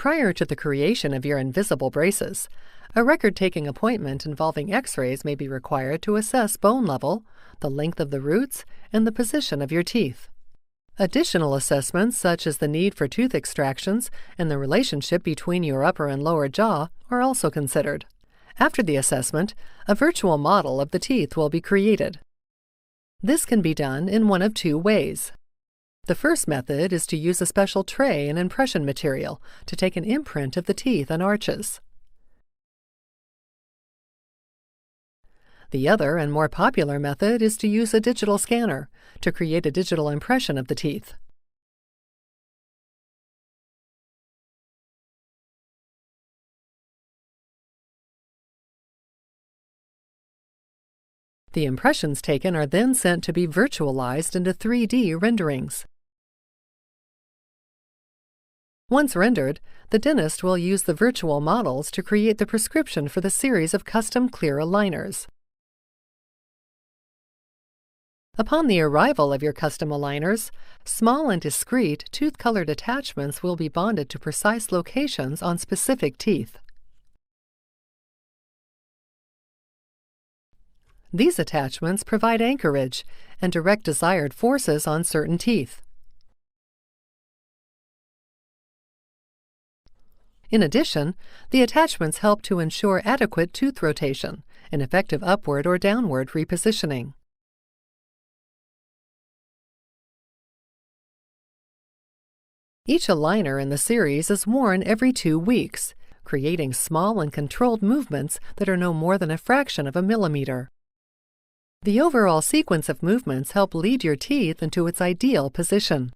Prior to the creation of your invisible braces, a record-taking appointment involving X-rays may be required to assess bone level, the length of the roots, and the position of your teeth. Additional assessments, such as the need for tooth extractions and the relationship between your upper and lower jaw, are also considered. After the assessment, a virtual model of the teeth will be created. This can be done in one of two ways. The first method is to use a special tray and impression material to take an imprint of the teeth and arches. The other and more popular method is to use a digital scanner to create a digital impression of the teeth. The impressions taken are then sent to be virtualized into 3D renderings. Once rendered, the dentist will use the virtual models to create the prescription for the series of custom clear aligners. Upon the arrival of your custom aligners, small and discrete tooth-colored attachments will be bonded to precise locations on specific teeth. These attachments provide anchorage and direct desired forces on certain teeth. In addition, the attachments help to ensure adequate tooth rotation and effective upward or downward repositioning. Each aligner in the series is worn every 2 weeks, creating small and controlled movements that are no more than a fraction of a millimeter. The overall sequence of movements help lead your teeth into its ideal position.